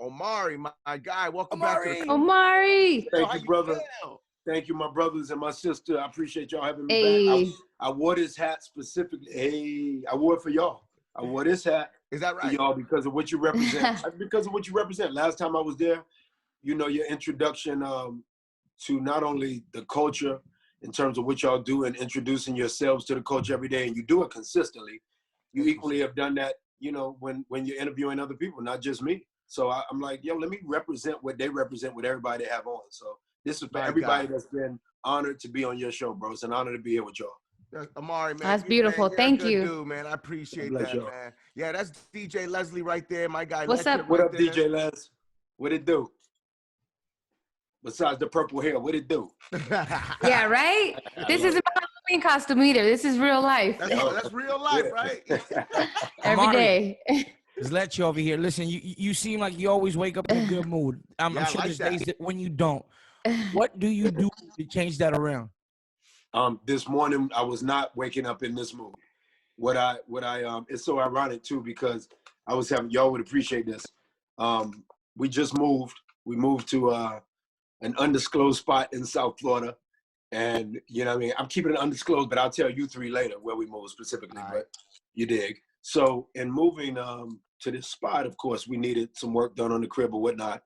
Omari, my guy. Welcome back to the Omari. Thank you, brother. Thank you, my brothers and my sister. I appreciate y'all having me back. I wore this hat specifically. Hey, I wore it for y'all. I wore this hat. Is that right? For y'all because of what you represent. Because of what you represent. Last time I was there, you know, your introduction to not only the culture in terms of what y'all do and introducing yourselves to the culture every day, and you do it consistently. You equally have done that, you know, when you're interviewing other people, not just me. So I'm like, yo, let me represent what they represent with everybody they have on. So this is for everybody that's been honored to be on your show, bro. It's an honor to be here with y'all. Amari, man. That's beautiful. Thank you. Dude, man. I appreciate that, man. Yeah, that's DJ Leslie right there, my guy. What's up? What up, DJ Les? What it do? Besides the purple hair, what it do? Yeah, right? This isn't my Halloween costume either. This is real life. That's real life, right? Every day. Just let you over here. Listen, you seem like you always wake up in a good mood. I'm sure there's days that when you don't. What do you do to change that around? This morning I was not waking up in this mood. It's so ironic too, because I was having, y'all would appreciate this. We just moved. We moved to an undisclosed spot in South Florida. And you know what I mean? I'm keeping it undisclosed, but I'll tell you three later where we moved specifically, but you dig. So in moving to this spot, of course, we needed some work done on the crib or whatnot.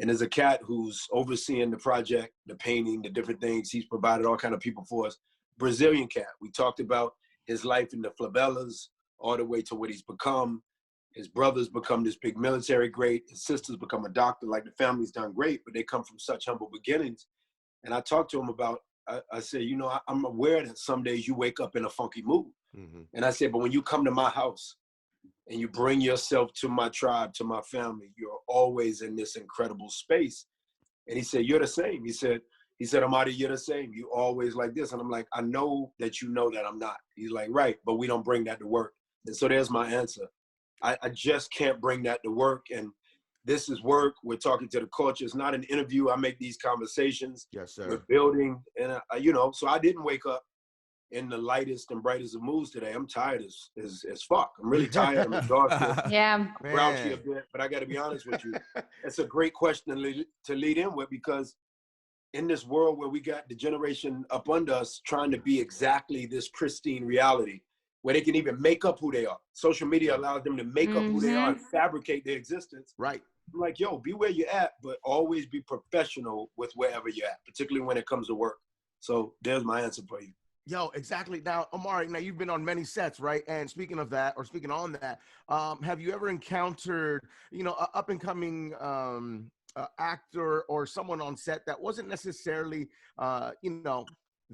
And there's a cat who's overseeing the project, the painting, the different things. He's provided all kind of people for us. Brazilian cat. We talked about his life in the favelas, all the way to what he's become. His brother's become this big military great. His sister's become a doctor. Like, the family's done great, but they come from such humble beginnings. And I talked to him about, I said, you know, I'm aware that some days you wake up in a funky mood. Mm-hmm. And I said, but when you come to my house and you bring yourself to my tribe, to my family, you're always in this incredible space. And he said, you're the same. He said, Omari, you're the same. You always like this. And I'm like, I know that you know that I'm not. He's like, right, but we don't bring that to work. And so there's my answer. I just can't bring that to work. And this is work. We're talking to the culture. It's not an interview. I make these conversations. Yes, sir. We're building. And, you know, so I didn't wake up in the lightest and brightest of moods today. I'm tired as fuck. I'm really tired. I'm exhausted. Yeah. I'm grouchy a bit, but I got to be honest with you. It's a great question to lead in with, because in this world where we got the generation up under us trying to be exactly this pristine reality, where they can even make up who they are. Social media allows them to make up who they are and fabricate their existence. Right. I'm like, yo, be where you're at, but always be professional with wherever you're at, particularly when it comes to work. So there's my answer for you. Yo, exactly. Now, Omari, now you've been on many sets, right? And speaking on that, have you ever encountered, you know, an up-and-coming actor or someone on set that wasn't necessarily, you know,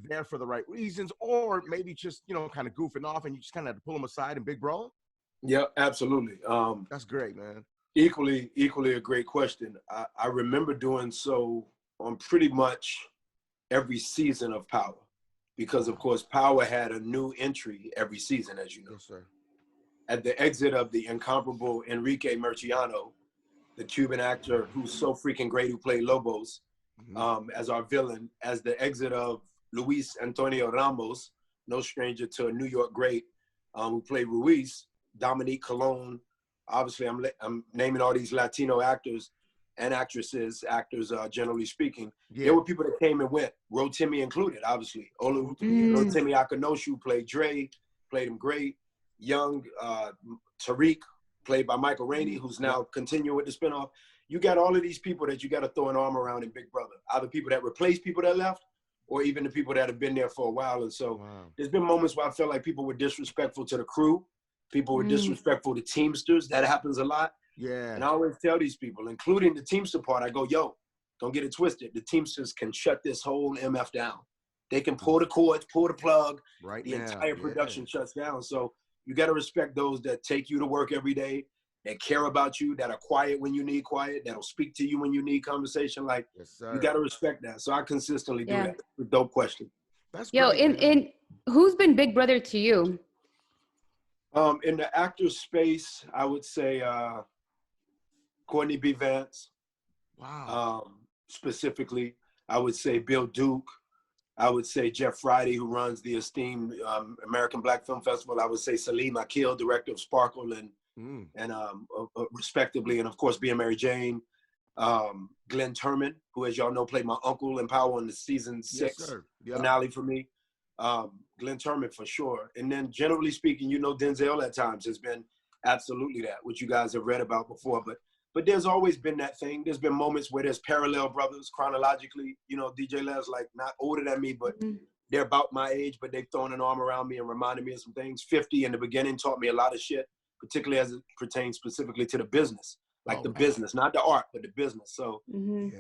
there for the right reasons, or maybe just, you know, kind of goofing off and you just kind of had to pull them aside and big bro? Yeah, absolutely. That's great, man. Equally a great question. I remember doing so on pretty much every season of Power, because of course Power had a new entry every season, as you know. Yes, sir. At the exit of the incomparable Enrique Murciano, the Cuban actor who's so freaking great, who played Lobos as our villain, as the exit of Luis Antonio Ramos, no stranger to a New York great, who played Ruiz, Dominique Colon. Obviously, I'm naming all these Latino actors and actresses, generally speaking. Yeah. There were people that came and went, Rotimi included, obviously. Rotimi Akanoshu played Dre, played him great. Young Tariq, played by Michael Rainey, who's now continuing with the spinoff. You got all of these people that you got to throw an arm around in Big Brother, either people that replace people that left, or even the people that have been there for a while. And so there's been moments where I felt like people were disrespectful to the crew. People were disrespectful to Teamsters. That happens a lot. Yeah. And I always tell these people, including the Teamster part, I go, yo, don't get it twisted. The Teamsters can shut this whole MF down. They can pull the cords, pull the plug. Right. The entire production shuts down. So you got to respect those that take you to work every day, that care about you, that are quiet when you need quiet, that'll speak to you when you need conversation. Like, you got to respect that. So I consistently do that. Dope question. That's Yo, great, in who's been Big Brother to you? In the actor space, I would say Courtney B. Vance. Wow. Specifically, I would say Bill Duke. I would say Jeff Friday, who runs the esteemed American Black Film Festival. I would say Salim Akil, director of Sparkle and and respectively, and of course being Mary Jane. Glenn Turman, who, as y'all know, played my uncle in Power on the season 6 finale for me. Glenn Turman for sure. And then generally speaking, you know, Denzel at times has been absolutely that, which you guys have read about before. But there's always been that thing. There's been moments where there's parallel brothers chronologically. You know, DJ Lev's like not older than me, but they're about my age, but they've thrown an arm around me and reminded me of some things. 50 in the beginning taught me a lot of shit, particularly as it pertains specifically to the business. Like the business, not the art, but the business. So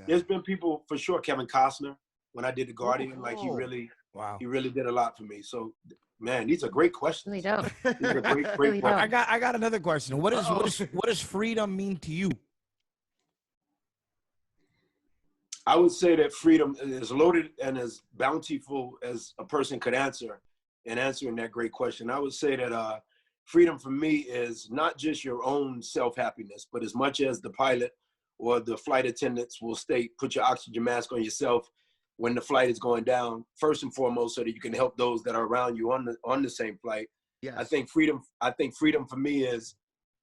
there's been people for sure. Kevin Costner, when I did The Guardian, like he really did a lot for me. So, man, these are great questions. Really don't. These are great questions. I got another question. What does freedom mean to you? I would say that freedom is loaded and as bountiful as a person could answer in answering that great question. I would say that freedom for me is not just your own self-happiness, but as much as the pilot or the flight attendants will state, put your oxygen mask on yourself when the flight is going down, first and foremost, so that you can help those that are around you on the same flight. Yes. I think freedom for me is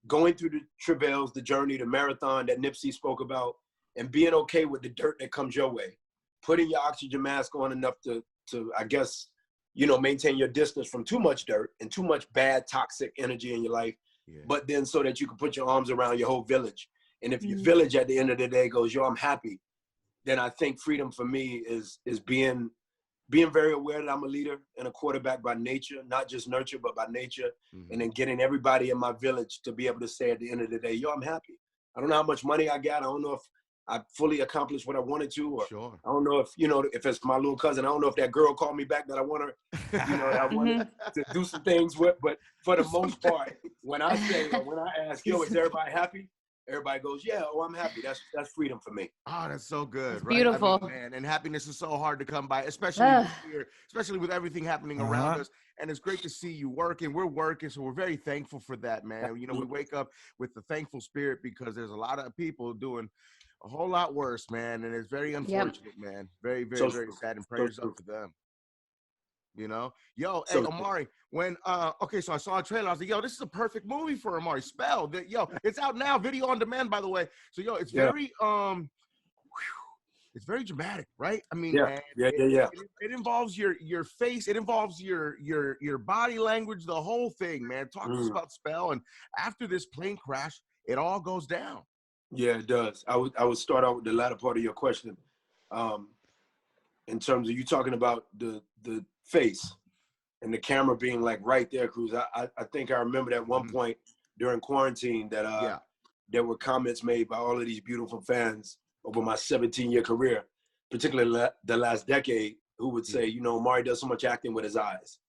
going through the travails, the journey, the marathon that Nipsey spoke about, and being okay with the dirt that comes your way. Putting your oxygen mask on enough to I guess, you know, maintain your distance from too much dirt and too much bad, toxic energy in your life, but then so that you can put your arms around your whole village. And if your village at the end of the day goes, yo, I'm happy, then I think freedom for me is being very aware that I'm a leader and a quarterback by nature, not just nurture, but by nature, and then getting everybody in my village to be able to say at the end of the day, yo, I'm happy. I don't know how much money I got. I don't know if I fully accomplished what I wanted to, or I don't know if, you know, if it's my little cousin, I don't know if that girl called me back that I want her, you know, I wanted to do some things with, but for the most part, when I say, or when I ask, yo, is everybody happy? Everybody goes, yeah, oh, I'm happy. That's freedom for me. Oh, that's so good. That's right? beautiful. I mean, man, and happiness is so hard to come by, especially here, especially with everything happening around us. And it's great to see you working. We're working, so we're very thankful for that, man. You know, we wake up with the thankful spirit because there's a lot of people doing a whole lot worse, man, and it's very unfortunate, man. Very, very, very sad, and prayers up to them. You know, yo, hey, Omari, when okay, so I saw a trailer, I was like, yo, this is a perfect movie for Omari. Spell that, yo, it's out now, video on demand, by the way. So, yo, it's very it's very dramatic, right? I mean, man, it involves your face, it involves your body language, the whole thing, man. Talk to us about Spell, and after this plane crash, it all goes down. Yeah, it does. I would start out with the latter part of your question, in terms of you talking about the face and the camera being like right there, Cruz. I think I remember at one point during quarantine that there were comments made by all of these beautiful fans over my 17-year career, particularly the last decade, who would say, you know, Omari does so much acting with his eyes.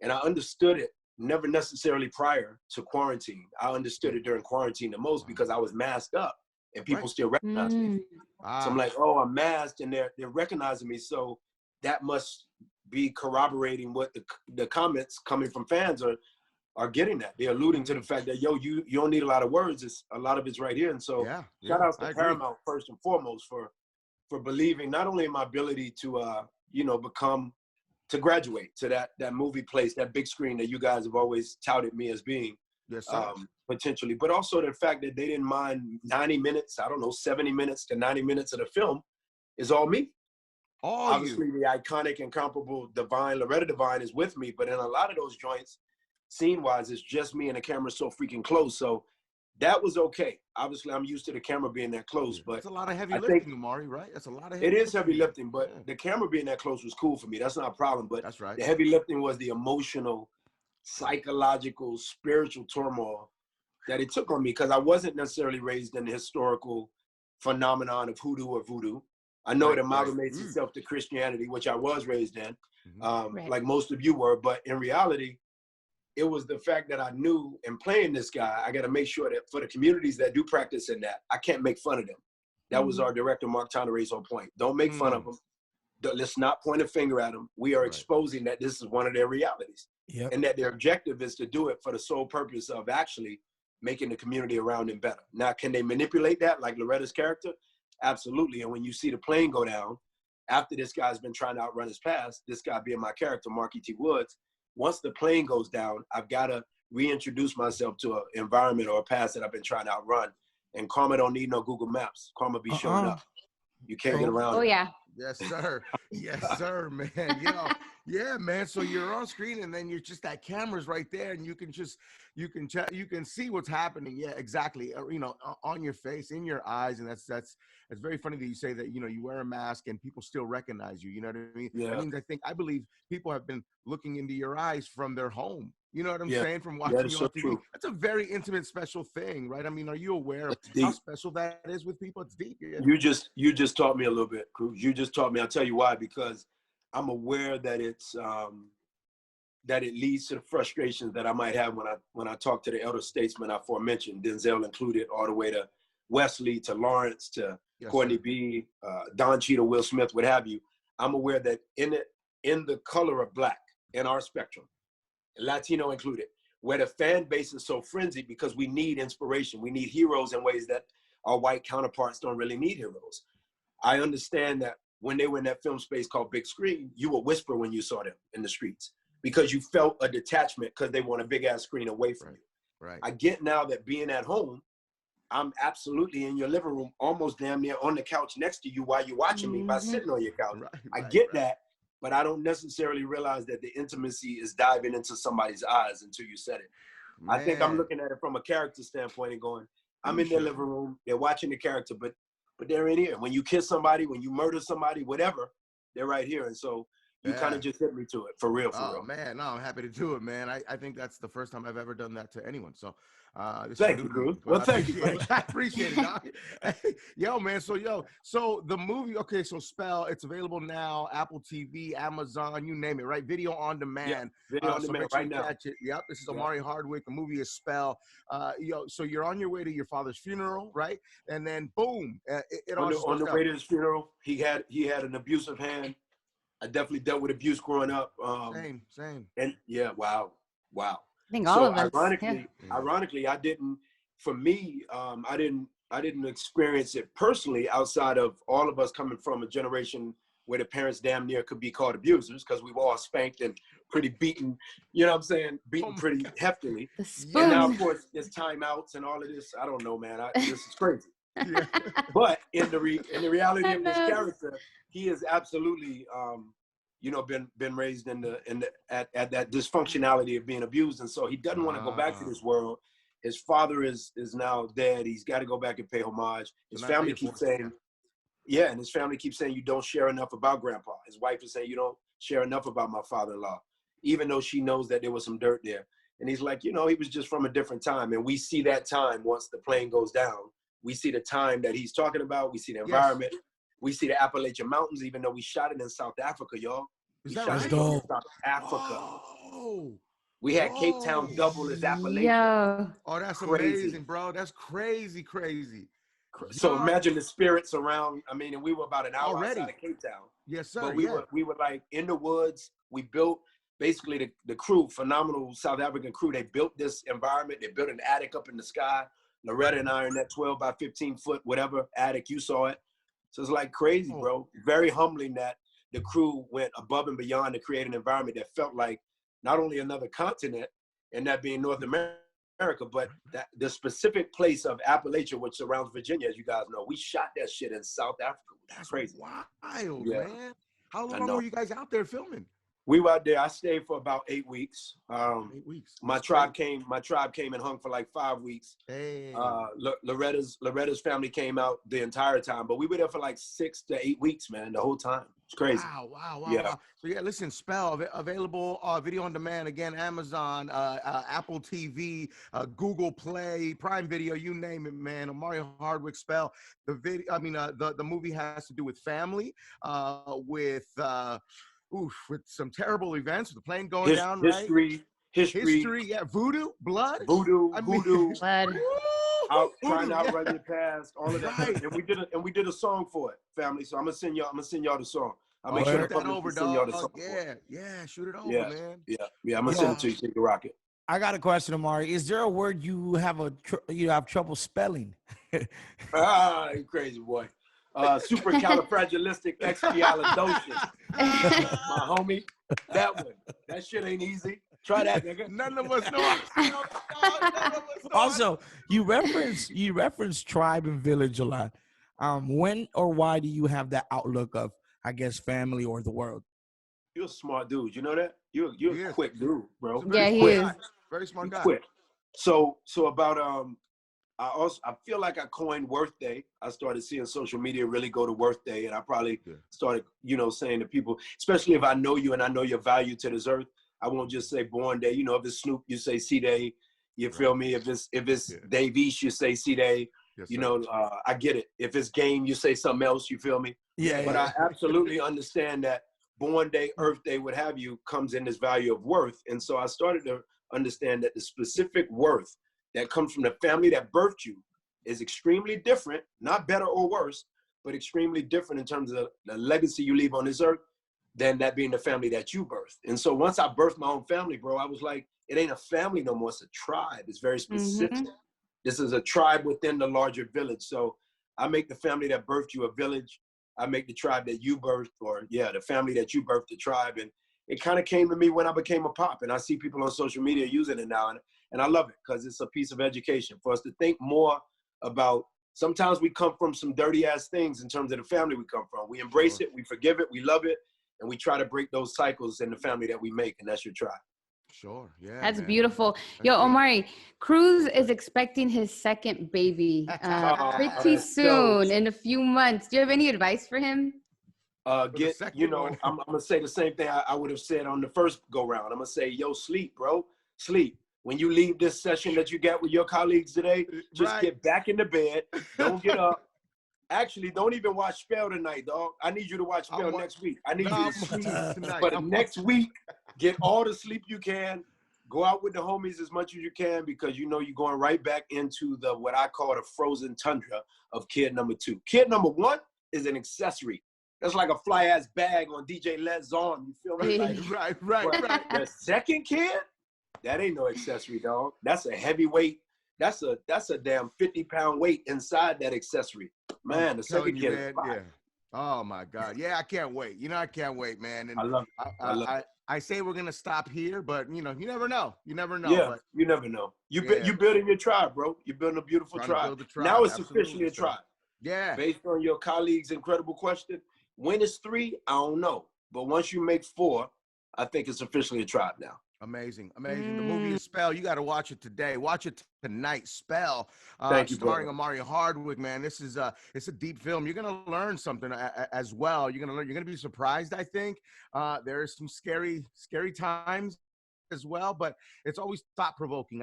And I understood it, never necessarily prior to quarantine. I understood it during quarantine the most because I was masked up and people still recognize me. So I'm like, oh, I'm masked and they're recognizing me. So that must be corroborating what the comments coming from fans are getting at. They're alluding to the fact that, yo, you don't need a lot of words. A lot of it's right here. And so shout out to Paramount first and foremost for believing not only in my ability to, you know, to graduate to that movie place, that big screen that you guys have always touted me as being, potentially, but also the fact that they didn't mind 90 minutes, I don't know, 70 minutes to 90 minutes of the film is all me. Obviously, the iconic, incomparable Divine, Loretta Devine is with me, but in a lot of those joints, scene-wise, it's just me and the camera so freaking close. So that was okay. Obviously, I'm used to the camera being that close, but it's a lot of heavy lifting, Omari, right? That's a lot of heavy lifting. It is heavy lifting, but the camera being that close was cool for me. That's not a problem, but that's right. The heavy lifting was the emotional, psychological, spiritual turmoil that it took on me because I wasn't necessarily raised in the historical phenomenon of hoodoo or voodoo. I know it amalgamates itself to Christianity, which I was raised in, like most of you were, but in reality, it was the fact that I knew in playing this guy, I got to make sure that for the communities that do practice in that, I can't make fun of them. That was our director, Mark Tonere's whole point. Don't make fun of them. Let's not point a finger at them. We are exposing that this is one of their realities. And that their objective is to do it for the sole purpose of actually making the community around them better. Now, can they manipulate that like Loretta's character? Absolutely. And when you see the plane go down, after this guy's been trying to outrun his past, this guy being my character, Marky T. Woods, once the plane goes down, I've got to reintroduce myself to an environment or a past that I've been trying to outrun. And karma don't need no Google Maps. Karma be showing up. You can't get around it. Oh yeah. Yes, sir. Yes, sir, man. You know, yeah, man. So you're on screen, and then you're just that camera's right there, and you can see what's happening. Yeah, exactly. You know, on your face, in your eyes, and that's very funny that you say that. You know, you wear a mask and people still recognize you. You know what I mean? Yeah. I mean, I believe people have been looking into your eyes from their home. You know what I'm saying? From watching you on TV. True. That's a very intimate, special thing, right? I mean, are you aware of how special that is with people? It's deep. Yeah. You just taught me a little bit, Cruz. You just taught me. I'll tell you why. Because I'm aware that it's that it leads to the frustrations that I might have when I talk to the elder statesmen I aforementioned, Denzel included, all the way to Wesley, to Lawrence, to Courtney B, Don Cheadle, Will Smith, what have you. I'm aware that in the color of Black, in our spectrum, Latino included, where the fan base is so frenzied because we need inspiration. We need heroes in ways that our white counterparts don't really need heroes. I understand that when they were in that film space called big screen, you would whisper when you saw them in the streets because you felt a detachment because they want a big ass screen away from you. Right. I get now that being at home, I'm absolutely in your living room, almost damn near on the couch next to you while you're watching me by sitting on your couch. I get that. But I don't necessarily realize that the intimacy is diving into somebody's eyes until you said it. Man. I think I'm looking at it from a character standpoint and going, I'm in their living room, they're watching the character, but they're in here. When you kiss somebody, when you murder somebody, whatever, they're right here. And so you kind of just hit me to it, for real, for real. Man, no, I'm happy to do it, man. I think that's the first time I've ever done that to anyone. So thank you, Cruz. Well, thank you. I appreciate it, dog. Yo, man. So the movie, okay, so Spell, it's available now, Apple TV, Amazon, you name it, right? Video on demand. Yeah, video on demand right now. Catch it. Yep, this is Omari Hardwick. The movie is Spell. So you're on your way to your father's funeral, right? And then boom, on the way to his funeral, he had an abusive hand. I definitely dealt with abuse growing up. Same. And yeah, wow. I think all of us. Ironically, I didn't. For me, I didn't experience it personally outside of all of us coming from a generation where the parents damn near could be called abusers because we were all spanked and pretty beaten. You know what I'm saying? Beaten pretty heftily. And now, of course, there's timeouts and all of this. I don't know, man. This is crazy. Yeah. But in the reality of this character, he is absolutely, been raised at that dysfunctionality of being abused, and so he doesn't want to go back to this world. His father is now dead. He's got to go back and pay homage. His family keeps saying, and his family keeps saying you don't share enough about Grandpa. His wife is saying you don't share enough about my father-in-law, even though she knows that there was some dirt there. And he's like, he was just from a different time, and we see that time once the plane goes down. We see the time that he's talking about. We see the environment. Yes. We see the Appalachian Mountains, even though we shot it in South Africa, y'all. We shot it in South Africa. Oh. We had Cape Town double as Appalachia. Yeah. Oh, that's amazing, bro. That's crazy. So imagine the spirits around. I mean, and we were about an hour outside of Cape Town. Yes, sir. But we were like in the woods. We built basically the crew, phenomenal South African crew. They built this environment. They built an attic up in the sky. Loretta and I are in that 12 by 15 foot, whatever attic, you saw it. So it's like crazy, bro. Very humbling that the crew went above and beyond to create an environment that felt like not only another continent, and that being North America, but that the specific place of Appalachia, which surrounds Virginia, as you guys know. We shot that shit in South Africa. That's crazy. Wild, man. How long were you guys out there filming? We were out there. I stayed for about 8 weeks. 8 weeks. My tribe came and hung for like 5 weeks. Hey. Loretta's family came out the entire time, but we were there for like 6 to 8 weeks, man, the whole time. It's crazy. Wow. So listen, Spell available video on demand again, Amazon, Apple TV, Google Play, Prime Video, you name it, man. Omari Hardwick, Spell. The movie has to do with family, with some terrible events, the plane going down, history, voodoo, blood, blood. Trying to outrun your past, all of that, right. and we did a song for it, family. So I'm gonna send y'all the song. I'll make sure that over, dog. Yeah, shoot it over, man. Yeah. I'm gonna send it to you so you can rock it. I got a question, Omari. Is there a word you have trouble spelling? You crazy boy. Supercalifragilisticexpialidocious. My homie, that one. That shit ain't easy. Try that, nigga. None of us know how to spell dog. None of us know Also, you reference tribe and village a lot. When or why do you have that outlook of, I guess, family or the world? You're a smart dude. You know that? You're a quick dude, bro. Yeah, he quick. is. Very smart guy. Quick. So about I feel like I coined Worth Day. I started seeing social media really go to Worth Day, and I probably started, saying to people, especially if I know you and I know your value to this earth, I won't just say Born Day. If it's Snoop, you say C Day. You feel me? If it's Dave East, you say C Day. Yes, I get it. If it's Game, you say something else. You feel me? But I absolutely understand that Born Day, Earth Day, what have you, comes in this value of worth. And so I started to understand that the specific worth that comes from the family that birthed you is extremely different, not better or worse, but extremely different in terms of the legacy you leave on this earth than that being the family that you birthed. And so once I birthed my own family, bro, I was like, it ain't a family no more, it's a tribe. It's very specific. Mm-hmm. This is a tribe within the larger village. So I make the family that birthed you a village. I make the tribe that you birthed, the family that you birthed, the tribe. And it kind of came to me when I became a pop. And I see people on social media using it now. And I love it because it's a piece of education for us to think more about. Sometimes we come from some dirty ass things in terms of the family we come from. We embrace it, we forgive it, we love it, and we try to break those cycles in the family that we make, and that's your tribe. Sure, yeah. That's beautiful. Yo, Omari, Cruz is expecting his second baby pretty soon, in a few months. Do you have any advice for him? I'm gonna say the same thing I would have said on the first go round. I'm gonna say, yo, sleep, bro, sleep. When you leave this session that you got with your colleagues today, just get back in the bed. Don't get up. Actually, don't even watch Spell tonight, dog. I need you to watch Spell next week. I need you to sleep for the next week. Get all the sleep you can. Go out with the homies as much as you can because you're going right back into what I call the frozen tundra of kid number 2. Kid number 1 is an accessory. That's like a fly ass bag on DJ Let's On. You feel me? Like, right. The second kid, that ain't no accessory, dog. That's a heavy weight. That's a damn 50-pound weight inside that accessory. Man, the second kid is fine. Oh my God. Yeah, I can't wait. I can't wait, man. And I love it. I say we're gonna stop here, but you never know. You never know. Yeah, but, you never know. You building your tribe, bro. You're building a beautiful tribe. Now it's officially a tribe. Yeah. Based on your colleague's incredible question, when it's 3, I don't know. But once you make 4, I think it's officially a tribe now. Amazing. The movie is Spell. You got to watch it today. Watch it tonight. Spell. Thank you, starring Omari Hardwick, man. This is it's a deep film. You're gonna learn something as well. You're gonna be surprised. I think there is some scary times as well, but it's always thought provoking.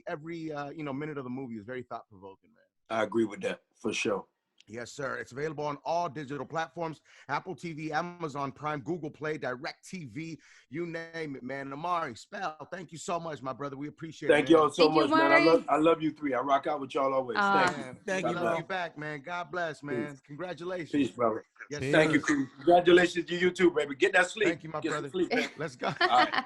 Every minute of the movie is very thought provoking, man. I agree with that for sure. Yes, sir. It's available on all digital platforms, Apple TV, Amazon Prime, Google Play, DirecTV, you name it, man. Omari, Spell, thank you so much, my brother. We appreciate it. Thank y'all so much, man. I love you 3. I rock out with y'all always. Thank you. Thank you. Love you back, man. God bless, man. Peace. Congratulations. Peace, brother. Yes, thank you, Cruz. Congratulations to you too, baby. Get that sleep. Thank you, my brother. Sleep, man. Let's go. All right.